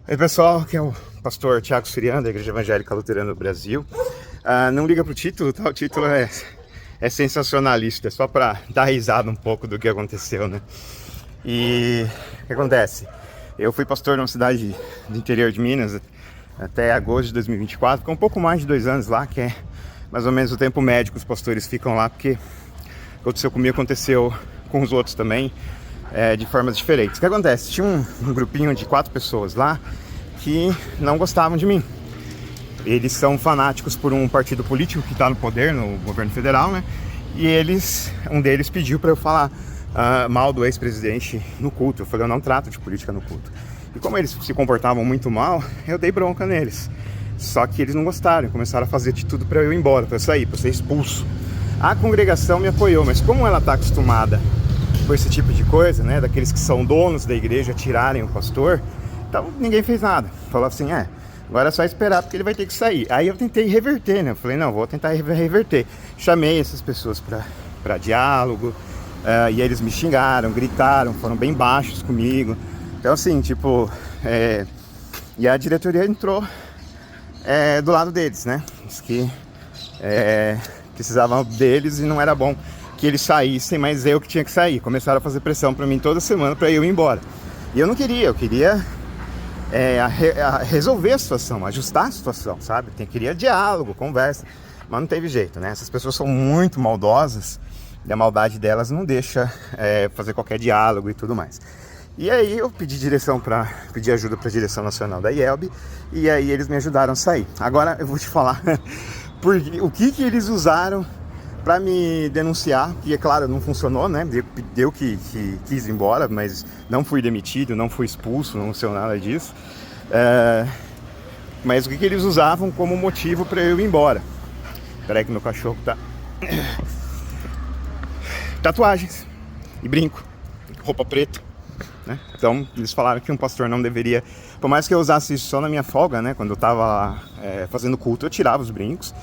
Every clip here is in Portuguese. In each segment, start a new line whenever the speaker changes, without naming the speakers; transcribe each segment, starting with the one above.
Oi pessoal, aqui é o pastor Thiago Surian, da Igreja Evangélica Luterana do Brasil. Não liga pro título, tá? O título é sensacionalista, é só para dar risada um pouco do que aconteceu, né? E o que acontece? Eu fui pastor numa cidade do interior de Minas até agosto de 2024, ficou um pouco mais de 2 anos lá, que é mais ou menos o tempo médio que os pastores ficam lá, porque o que aconteceu comigo aconteceu com os outros também, de formas diferentes. O que acontece? Tinha um grupinho de 4 pessoas lá que não gostavam de mim. Eles são fanáticos por um partido político que está no poder, no governo federal, né? E um deles pediu para eu falar mal do ex-presidente no culto. Eu falei, eu não trato de política no culto. E como eles se comportavam muito mal, eu dei bronca neles. Só que eles não gostaram, começaram a fazer de tudo para eu ir embora, para eu sair, para eu ser expulso. A congregação me apoiou, mas como ela está acostumada com esse tipo de coisa, né, daqueles que são donos da igreja tirarem o pastor, então ninguém fez nada. Falou assim, agora é só esperar porque ele vai ter que sair. Aí eu tentei reverter, né, eu falei, não, vou tentar reverter. Chamei essas pessoas para diálogo, e eles me xingaram, gritaram, foram bem baixos comigo. Então assim, tipo, e a diretoria entrou do lado deles, né, diz que precisavam deles e não era bom que eles saíssem, mas eu que tinha que sair. Começaram a fazer pressão para mim toda semana para eu ir embora. E eu não queria, eu queria resolver a situação, ajustar a situação, sabe? Queria diálogo, conversa, mas não teve jeito, né? Essas pessoas são muito maldosas e a maldade delas não deixa fazer qualquer diálogo e tudo mais. E aí eu pedi ajuda para a direção nacional da IELB e aí eles me ajudaram a sair. Agora eu vou te falar o que eles usaram para me denunciar, que é claro, não funcionou, né? Deu que quis ir embora, mas não fui demitido, não fui expulso, não aconteceu nada disso. Mas o que eles usavam como motivo para eu ir embora? Peraí que meu cachorro tá... Tatuagens e brinco, roupa preta, né? Então eles falaram que um pastor não deveria... Por mais que eu usasse isso só na minha folga, né? Quando eu tava fazendo culto, eu tirava os brincos,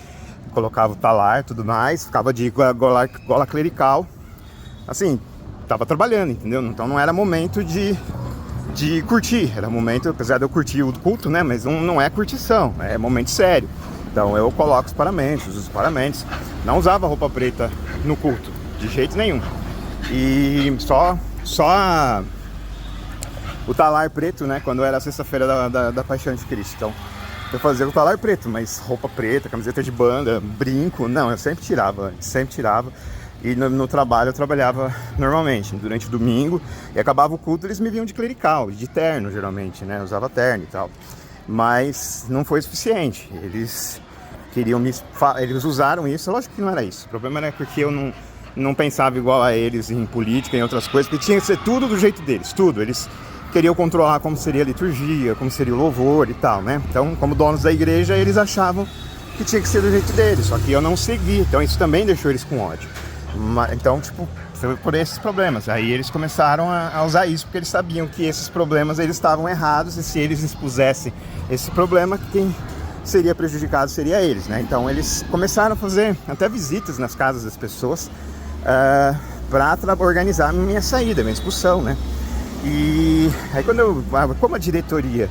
colocava o talar e tudo mais, ficava de gola clerical, assim, tava trabalhando, entendeu? Então não era momento de curtir, era momento, apesar de eu curtir o culto, né, mas não é curtição, é momento sério. Então eu coloco uso os paramentos, não usava roupa preta no culto, de jeito nenhum, e só o talar preto, né, quando era a sexta-feira da Paixão de Cristo. Então eu fazia o talar preto, mas roupa preta, camiseta de banda, brinco, não, eu sempre tirava. E no trabalho eu trabalhava normalmente, durante o domingo, e acabava o culto, eles me viam de clerical, de terno geralmente, né, eu usava terno e tal. Mas não foi suficiente, eles usaram isso, lógico que não era isso, o problema era porque eu não pensava igual a eles em política, em outras coisas, porque tinha que ser tudo do jeito deles, tudo, eles queriam controlar como seria a liturgia, como seria o louvor e tal, né? Então, como donos da igreja, eles achavam que tinha que ser do jeito deles, só que eu não segui, então isso também deixou eles com ódio. Então, tipo, foi por esses problemas. Aí eles começaram a usar isso, porque eles sabiam que esses problemas eles estavam errados, e se eles expusessem esse problema, quem seria prejudicado seria eles, né? Então eles começaram a fazer até visitas nas casas das pessoas para organizar a minha saída, minha expulsão, né? E aí como a diretoria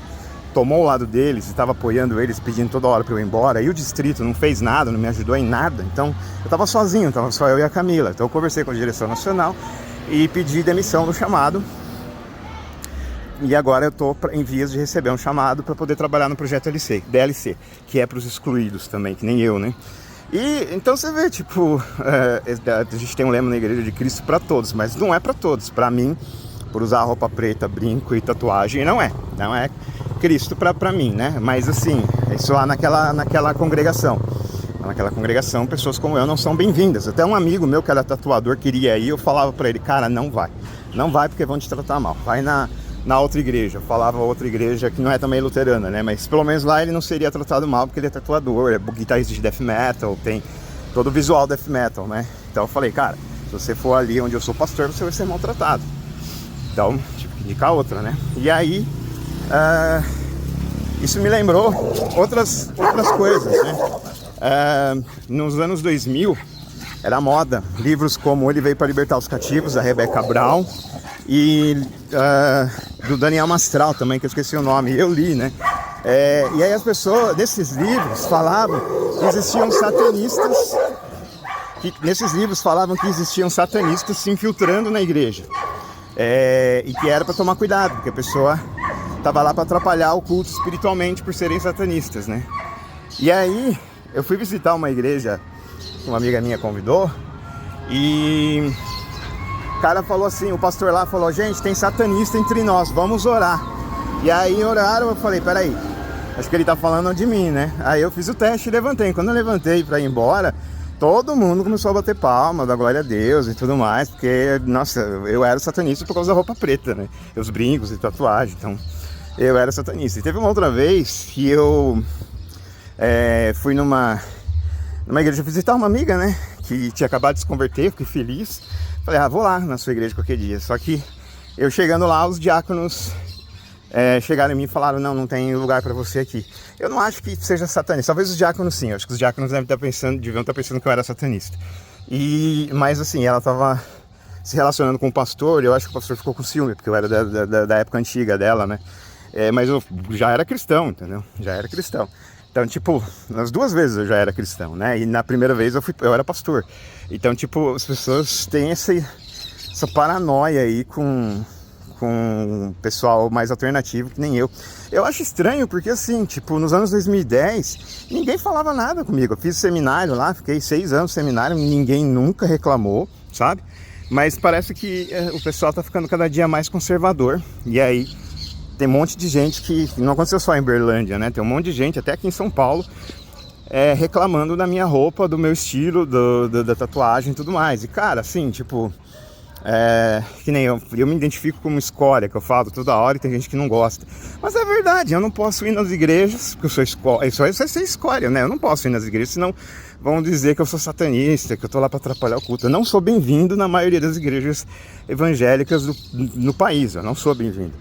tomou o lado deles, estava apoiando eles, pedindo toda hora para eu ir embora, e o distrito não fez nada, não me ajudou em nada, então eu estava sozinho, estava só eu e a Camila. Então eu conversei com a direção nacional e pedi demissão do chamado, e agora eu estou em vias de receber um chamado para poder trabalhar no projeto DLC, que é para os excluídos também, que nem eu, né? E então você vê, tipo, a gente tem um lema na Igreja de Cristo para todos, mas não é para todos. Para mim, por usar roupa preta, brinco e tatuagem, não é Cristo pra mim, né? Mas assim, isso lá naquela congregação. Naquela congregação, pessoas como eu não são bem-vindas. Até um amigo meu que era tatuador queria ir, eu falava pra ele, cara, não vai porque vão te tratar mal. Vai na outra igreja. Eu falava outra igreja que não é também luterana, né? Mas pelo menos lá ele não seria tratado mal porque ele é tatuador, é guitarrista de death metal, tem todo o visual death metal, né? Então eu falei, cara, se você for ali onde eu sou pastor, você vai ser maltratado. Então, tive que indicar outra, né? E aí, isso me lembrou outras coisas, né? Nos anos 2000, era moda livros como Ele Veio para Libertar os Cativos, da Rebecca Brown, e do Daniel Mastral também, que eu esqueci o nome, eu li, né? E aí as pessoas, nesses livros, falavam que existiam satanistas, nesses livros falavam que existiam satanistas se infiltrando na igreja. E que era para tomar cuidado, porque a pessoa estava lá para atrapalhar o culto espiritualmente por serem satanistas, né? E aí eu fui visitar uma igreja que uma amiga minha convidou, e o cara falou assim, o pastor lá falou: gente, tem satanista entre nós, vamos orar. E aí oraram, eu falei: peraí, acho que ele tá falando de mim, né? Aí eu fiz o teste e levantei. Quando eu levantei para ir embora, todo mundo começou a bater palma, dar glória a Deus e tudo mais, porque, nossa, eu era satanista por causa da roupa preta, né? Os brincos e tatuagem, então eu era satanista. E teve uma outra vez que eu fui numa igreja visitar uma amiga, né? Que tinha acabado de se converter, fiquei feliz. Falei: vou lá na sua igreja qualquer dia. Só que eu chegando lá, os diáconos chegaram em mim e falaram: não tem lugar para você aqui. Eu não acho que seja satanista, talvez os diáconos sim, eu acho que os diáconos deviam estar pensando que eu era satanista. Mas assim, ela estava se relacionando com o pastor, e eu acho que o pastor ficou com ciúme, porque eu era da época antiga dela, né? Mas eu já era cristão, entendeu? Já era cristão. Então, tipo, nas duas vezes eu já era cristão, né? E na primeira vez eu era pastor. Então, tipo, as pessoas têm essa paranoia aí com o pessoal mais alternativo, que nem eu. Eu acho estranho, porque assim, tipo, nos anos 2010, ninguém falava nada comigo. Eu fiz seminário lá, fiquei 6 anos no seminário, ninguém nunca reclamou, sabe? Mas parece que o pessoal tá ficando cada dia mais conservador. E aí tem um monte de gente que não aconteceu só em Berlândia, né? Tem um monte de gente, até aqui em São Paulo, reclamando da minha roupa, do meu estilo, da tatuagem e tudo mais. E cara, assim, tipo, que nem eu me identifico como escória, que eu falo toda hora, e tem gente que não gosta. Mas é verdade, eu não posso ir nas igrejas, porque eu sou escória, isso é ser escória, né? Eu não posso ir nas igrejas, senão vão dizer que eu sou satanista, que eu tô lá para atrapalhar o culto. Eu não sou bem-vindo na maioria das igrejas evangélicas no país, eu não sou bem-vindo.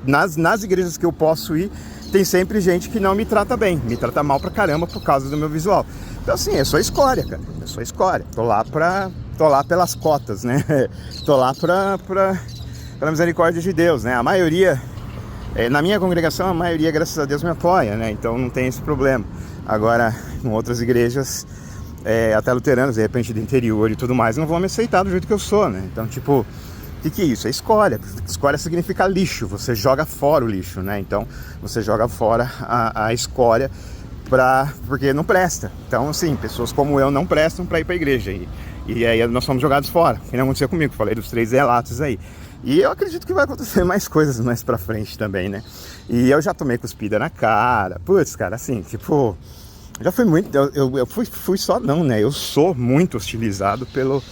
Nas igrejas que eu posso ir, tem sempre gente que não me trata bem, me trata mal pra caramba por causa do meu visual. Então assim, eu sou escória, cara, eu sou escória, tô lá pelas cotas, né? Tô lá pela misericórdia de Deus, né? A maioria, na minha congregação, a maioria, graças a Deus, me apoia, né? Então não tem esse problema. Agora, em outras igrejas, até luteranas, de repente do interior e tudo mais, não vão me aceitar do jeito que eu sou, né? Então, tipo, o que é isso? É escória. Escória significa lixo, você joga fora o lixo, né? Então, você joga fora a escória porque não presta. Então, assim, pessoas como eu não prestam para ir para a igreja. E aí nós somos jogados fora, que não aconteceu comigo, falei dos 3 relatos aí. E eu acredito que vai acontecer mais coisas mais pra frente também, né? E eu já tomei cuspida na cara, putz, cara, assim, tipo, já fui muito, eu fui só não, né? Eu sou muito hostilizado pelo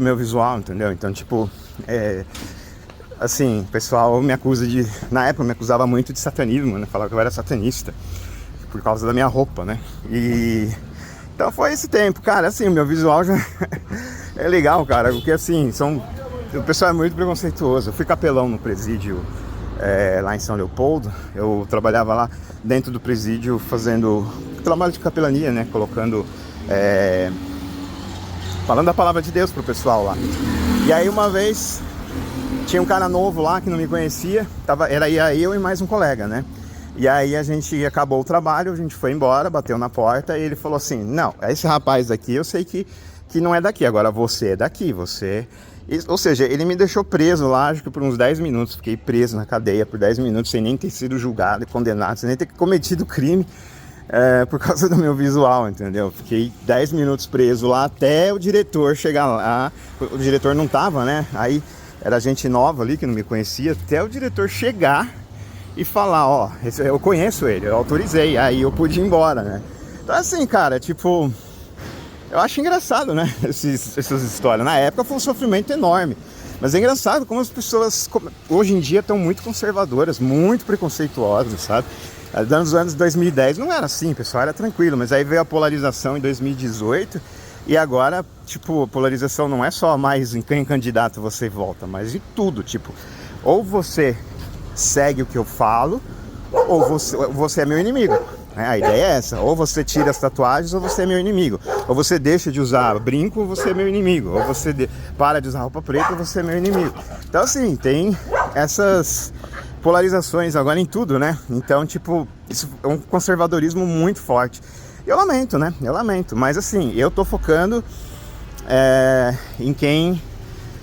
meu visual, entendeu? Então, tipo, assim, o pessoal me acusa na época me acusava muito de satanismo, né? Falava que eu era satanista, por causa da minha roupa, né? Então foi esse tempo, cara, assim, o meu visual já é legal, cara, porque assim, o pessoal é muito preconceituoso. Eu fui capelão no presídio lá em São Leopoldo, eu trabalhava lá dentro do presídio fazendo trabalho de capelania, né, colocando, falando a palavra de Deus pro pessoal lá. E aí uma vez, tinha um cara novo lá que não me conhecia, era eu e mais um colega, né. E aí a gente acabou o trabalho, a gente foi embora, bateu na porta e ele falou assim: não, esse rapaz daqui eu sei que não é daqui, agora você é daqui, você... Ou seja, ele me deixou preso lá, acho que por uns 10 minutos, fiquei preso na cadeia por 10 minutos, sem nem ter sido julgado e condenado, sem nem ter cometido crime por causa do meu visual, entendeu? Fiquei 10 minutos preso lá até o diretor chegar lá, o diretor não tava, né? Aí era gente nova ali que não me conhecia, até o diretor chegar e falar: ó, eu conheço ele, eu autorizei, aí eu pude ir embora, né? Então assim, cara, tipo, eu acho engraçado, né, essas histórias. Na época foi um sofrimento enorme, mas é engraçado como as pessoas hoje em dia estão muito conservadoras, muito preconceituosas, sabe? Nos anos 2010 não era assim, pessoal, era tranquilo, mas aí veio a polarização em 2018 e agora, tipo, a polarização não é só mais em quem candidato você volta, mas de tudo, tipo, ou você segue o que eu falo, ou você é meu inimigo. né? A ideia é essa, ou você tira as tatuagens ou você é meu inimigo, ou você deixa de usar brinco ou você é meu inimigo, ou você para de usar roupa preta ou você é meu inimigo. Então assim, tem essas polarizações agora em tudo, né? Então tipo, isso é um conservadorismo muito forte. Eu lamento, né? Eu lamento, mas assim, eu tô focando em quem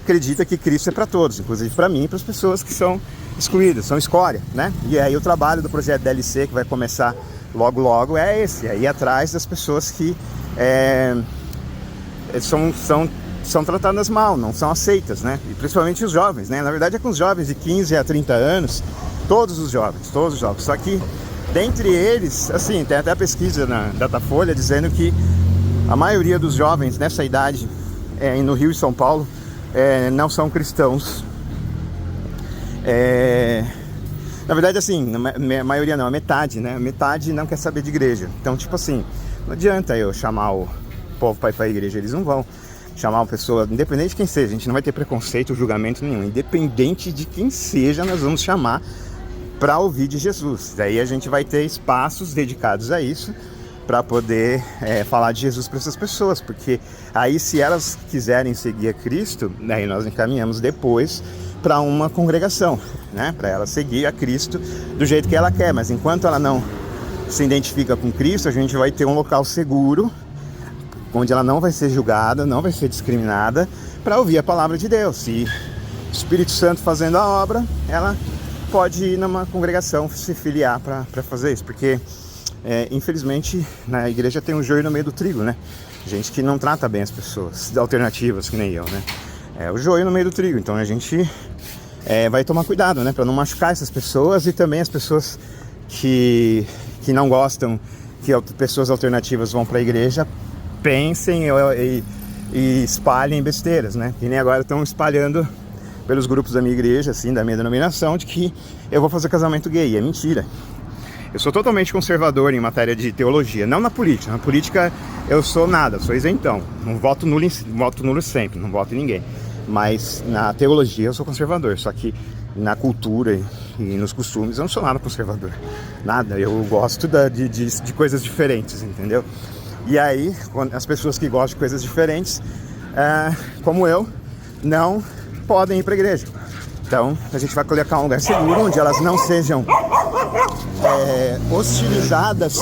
acredita que Cristo é para todos, inclusive para mim e para as pessoas que são excluídas, são escória, né? E aí o trabalho do projeto DLC, que vai começar logo logo, é esse, é ir atrás das pessoas que são tratadas mal, não são aceitas, né? E principalmente os jovens, né? Na verdade é com os jovens de 15 a 30 anos, todos os jovens, só que dentre eles, assim, tem até a pesquisa na Datafolha dizendo que a maioria dos jovens nessa idade, no Rio e São Paulo, não são cristãos. Na verdade, assim, a maioria não, a metade, né? Metade não quer saber de igreja. Então, tipo assim, não adianta eu chamar o povo para ir para a igreja, eles não vão chamar uma pessoa, independente de quem seja, a gente não vai ter preconceito ou julgamento nenhum. Independente de quem seja, nós vamos chamar para ouvir de Jesus. Daí a gente vai ter espaços dedicados a isso, para poder falar de Jesus para essas pessoas, porque aí se elas quiserem seguir a Cristo, aí nós encaminhamos depois para uma congregação, né? Para ela seguir a Cristo do jeito que ela quer, mas enquanto ela não se identifica com Cristo, a gente vai ter um local seguro, onde ela não vai ser julgada, não vai ser discriminada, para ouvir a palavra de Deus. E o Espírito Santo fazendo a obra, ela pode ir numa congregação, se filiar para fazer isso, porque infelizmente na igreja tem um joio no meio do trigo, né? Gente que não trata bem as pessoas, alternativas que nem eu, né? É o joio no meio do trigo, então a gente vai tomar cuidado, né? Para não machucar essas pessoas e também as pessoas que não gostam que pessoas alternativas vão para a igreja, pensem e espalhem besteiras, né? Que nem agora estão espalhando pelos grupos da minha igreja, assim, da minha denominação, de que eu vou fazer casamento gay. É mentira. Eu sou totalmente conservador em matéria de teologia, não na política. Na política eu sou nada, sou isentão. Não voto nulo sempre, não voto em ninguém. Mas na teologia eu sou conservador, só que na cultura e nos costumes eu não sou nada conservador. Nada, eu gosto de coisas diferentes, entendeu? E aí, as pessoas que gostam de coisas diferentes, como eu, não podem ir para a igreja. Então, a gente vai colocar um lugar seguro, onde elas não sejam hostilizadas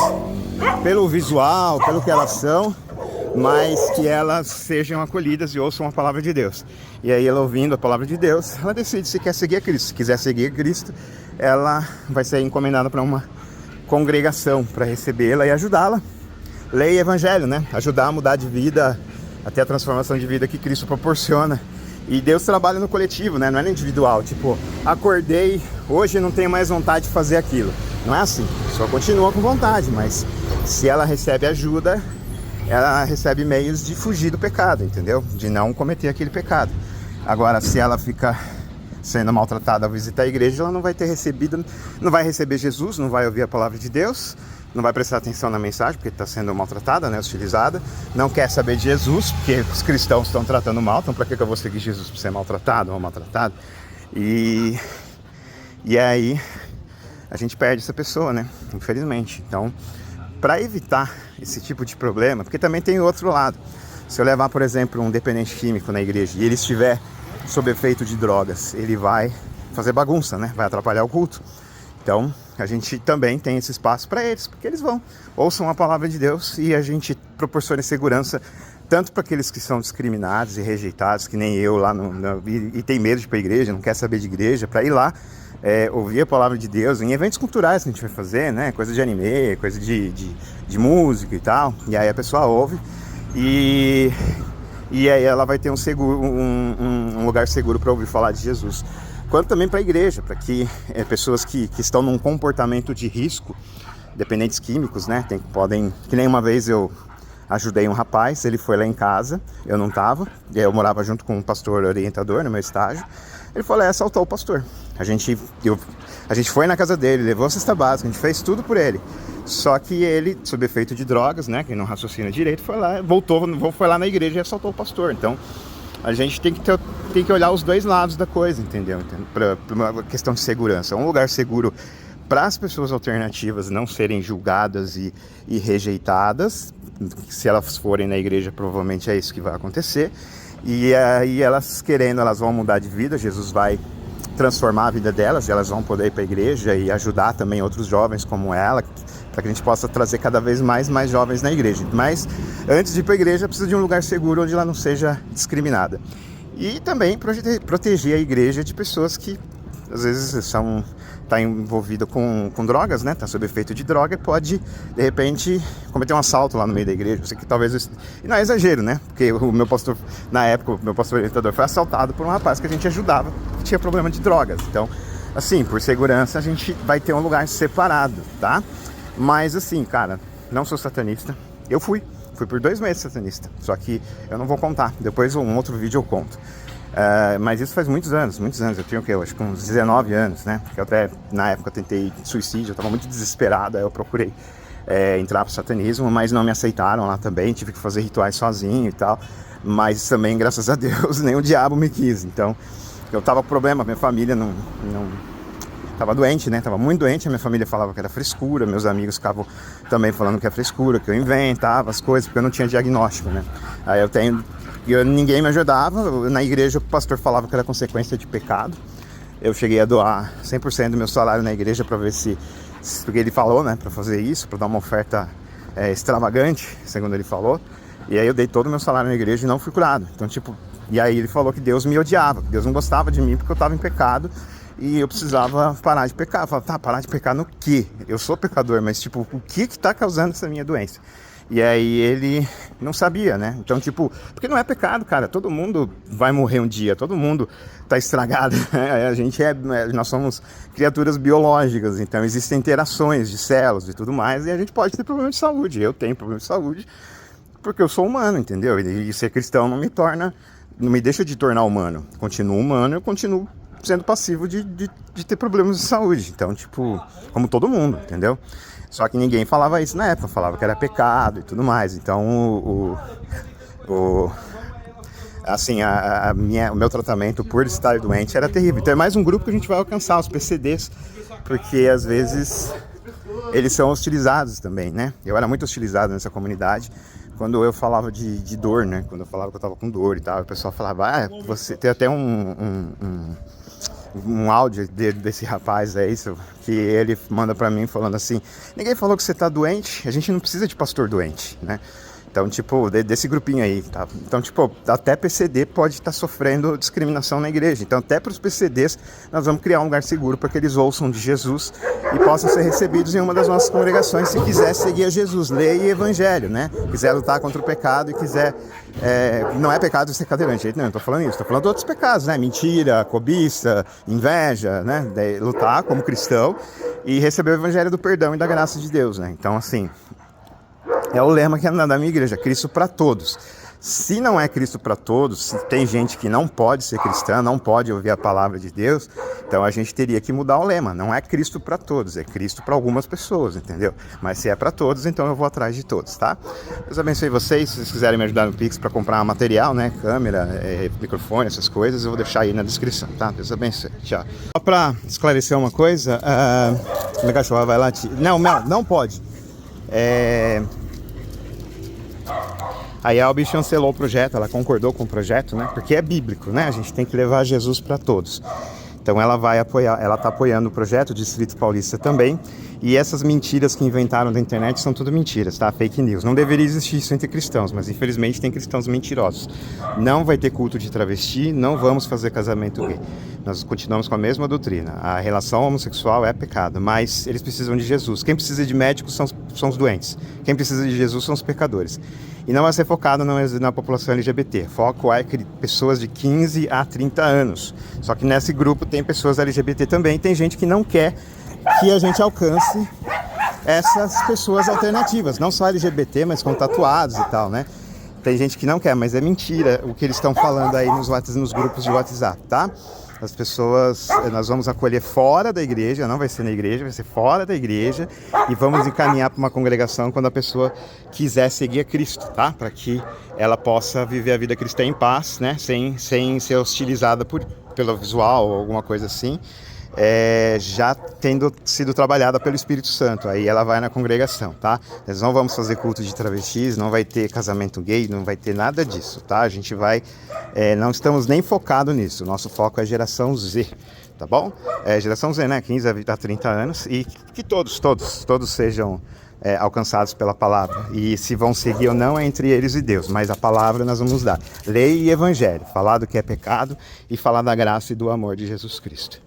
pelo visual, pelo que elas são, mas que elas sejam acolhidas e ouçam a palavra de Deus. E aí, ela ouvindo a palavra de Deus, ela decide se quer seguir a Cristo. Se quiser seguir a Cristo, ela vai ser encomendada para uma congregação para recebê-la e ajudá-la. Lei e evangelho, né? Ajudar a mudar de vida, até a transformação de vida que Cristo proporciona. E Deus trabalha no coletivo, né? Não é no individual. Tipo, acordei, hoje não tenho mais vontade de fazer aquilo. Não é assim. Só continua com vontade, mas se ela recebe ajuda, ela recebe meios de fugir do pecado, entendeu? De não cometer aquele pecado. Agora, se ela fica sendo maltratada ao visitar a igreja, ela não vai ter recebido, não vai receber Jesus, não vai ouvir a palavra de Deus, não vai prestar atenção na mensagem, porque está sendo maltratada, né, hostilizada, não quer saber de Jesus, porque os cristãos estão tratando mal, então para que eu vou seguir Jesus? Para ser maltratado ou maltratado? E aí a gente perde essa pessoa, né, infelizmente. Então, para evitar esse tipo de problema, porque também tem o outro lado. Se eu levar, por exemplo, um dependente químico na igreja e ele estiver sob efeito de drogas, ele vai fazer bagunça, né, vai atrapalhar o culto. Então, a gente também tem esse espaço para eles, porque eles ouçam a palavra de Deus e a gente proporciona segurança tanto para aqueles que são discriminados e rejeitados, que nem eu lá, e tem medo de ir para a igreja, não quer saber de igreja, para ir lá ouvir a palavra de Deus em eventos culturais que a gente vai fazer, né? Coisa de anime, coisa de música e tal. E aí a pessoa ouve e aí ela vai ter um lugar seguro para ouvir falar de Jesus. Quanto também para a igreja, para que pessoas que estão num comportamento de risco, dependentes químicos, né, que nem uma vez eu ajudei um rapaz, ele foi lá em casa, eu não estava, eu morava junto com um pastor orientador no meu estágio, ele foi lá e assaltou o pastor. A gente foi na casa dele, levou a cesta básica, a gente fez tudo por ele, só que ele, sob efeito de drogas, né, quem não raciocina direito, foi lá na igreja e assaltou o pastor. Então, a gente tem que olhar os dois lados da coisa, entendeu? Para uma questão de segurança. Um lugar seguro para as pessoas alternativas não serem julgadas e rejeitadas. Se elas forem na igreja, provavelmente é isso que vai acontecer. E aí elas querendo, elas vão mudar de vida, Jesus vai transformar a vida delas, e elas vão poder ir para a igreja e ajudar também outros jovens como ela, para que a gente possa trazer cada vez mais jovens na igreja. Mas antes de ir para a igreja, precisa de um lugar seguro onde ela não seja discriminada. E também proteger a igreja de pessoas que às vezes tá envolvida com drogas, né? Tá sob efeito de droga e pode, de repente, cometer um assalto lá no meio da igreja. Eu sei que talvez... E não é exagero, né? Porque o meu pastor, na época, o meu pastor orientador foi assaltado por um rapaz que a gente ajudava, que tinha problema de drogas. Então, assim, por segurança, a gente vai ter um lugar separado, tá? Mas, assim, cara, não sou satanista. Eu fui por 2 meses satanista. Só que eu não vou contar. Depois, um outro vídeo eu conto. Mas isso faz muitos anos. Eu tinha o quê? Eu acho que uns 19 anos, né? Porque eu até, na época, tentei suicídio, eu estava muito desesperado, aí eu procurei entrar pro satanismo, mas não me aceitaram lá também, tive que fazer rituais sozinho e tal, mas também, graças a Deus, nem o diabo me quis. Então, eu tava com problema, minha família não tava doente, né? Tava muito doente, a minha família falava que era frescura, meus amigos ficavam também falando que é frescura, que eu inventava as coisas, porque eu não tinha diagnóstico, né? Aí ninguém me ajudava. Na igreja o pastor falava que era consequência de pecado. Eu cheguei a doar 100% do meu salário na igreja para ver porque ele falou, né, para fazer isso, para dar uma oferta extravagante, segundo ele falou. E aí eu dei todo o meu salário na igreja e não fui curado. Então, e aí ele falou que Deus me odiava, que Deus não gostava de mim porque eu estava em pecado e eu precisava parar de pecar. Eu falava, tá, parar de pecar no quê? Eu sou pecador, mas o que está causando essa minha doença? E aí ele não sabia, né? Então, porque não é pecado, cara. Todo mundo vai morrer um dia, todo mundo tá estragado. Nós somos criaturas biológicas, então existem interações de células e tudo mais, e a gente pode ter problema de saúde. Eu tenho problema de saúde porque eu sou humano, entendeu? E ser cristão não me deixa de tornar humano. Continuo humano, eu continuo sendo passivo de ter problemas de saúde. Então, como todo mundo, entendeu? Só que ninguém falava isso na época, falava que era pecado e tudo mais. Então, o meu tratamento por estar doente era terrível. Então é mais um grupo que a gente vai alcançar, os PCDs, porque às vezes eles são hostilizados também, né? Eu era muito hostilizado nessa comunidade quando eu falava de dor, né? Quando eu falava que eu tava com dor e tal, o pessoal falava, você tem até um áudio desse rapaz, que ele manda pra mim falando assim: ninguém falou que você tá doente, a gente não precisa de pastor doente, né? Então, desse grupinho aí, tá? Então, até PCD pode estar sofrendo discriminação na igreja. Então, até para os PCDs, nós vamos criar um lugar seguro para que eles ouçam de Jesus e possam ser recebidos em uma das nossas congregações, se quiser seguir a Jesus, lei e evangelho, né? Quiser lutar contra o pecado e quiser... não é pecado ser cadeirante, não estou falando isso, estou falando de outros pecados, né? Mentira, cobiça, inveja, né? Lutar como cristão e receber o evangelho do perdão e da graça de Deus, né? Então, assim... é o lema que é da minha igreja, Cristo para todos. Se não é Cristo para todos, se tem gente que não pode ser cristã, não pode ouvir a palavra de Deus, então a gente teria que mudar o lema. Não é Cristo para todos, é Cristo para algumas pessoas, entendeu? Mas se é para todos, então eu vou atrás de todos, tá? Deus abençoe vocês. Se vocês quiserem me ajudar no Pix para comprar material, né? Câmera, microfone, essas coisas, eu vou deixar aí na descrição, tá? Deus abençoe. Tchau. Só para esclarecer uma coisa, minha cachorra vai latir. Não, Mel, não pode. Aí a Albi chancelou o projeto, ela concordou com o projeto, né? Porque é bíblico, né? A gente tem que levar Jesus para todos. Então ela vai apoiar, ela está apoiando o projeto, o Distrito Paulista também. E essas mentiras que inventaram da internet são tudo mentiras, tá? Fake news. Não deveria existir isso entre cristãos, mas infelizmente tem cristãos mentirosos. Não vai ter culto de travesti, não vamos fazer casamento gay. Nós continuamos com a mesma doutrina. A relação homossexual é pecado, mas eles precisam de Jesus. Quem precisa de médicos são os doentes. Quem precisa de Jesus são os pecadores. E não vai ser focado na população LGBT. Foco é pessoas de 15 a 30 anos. Só que nesse grupo tem pessoas LGBT também. Tem gente que não quer que a gente alcance essas pessoas alternativas. Não só LGBT, mas com tatuados e tal, né? Tem gente que não quer, mas é mentira o que eles estão falando aí nos grupos de WhatsApp, tá? As pessoas, nós vamos acolher fora da igreja, não vai ser na igreja, vai ser fora da igreja, e vamos encaminhar para uma congregação quando a pessoa quiser seguir a Cristo, tá? Para que ela possa viver a vida cristã em paz, né? Sem ser hostilizada pelo visual ou alguma coisa assim. já tendo sido trabalhada pelo Espírito Santo. Aí ela vai na congregação, tá? Nós não vamos fazer culto de travestis, não vai ter casamento gay, não vai ter nada disso, tá? A gente vai... não estamos nem focados nisso. Nosso foco é geração Z, tá bom? Geração Z, né? 15 a 30 anos. E que todos sejam alcançados pela palavra. E se vão seguir ou não é entre eles e Deus, mas a palavra nós vamos dar. Lei e evangelho, falar do que é pecado e falar da graça e do amor de Jesus Cristo.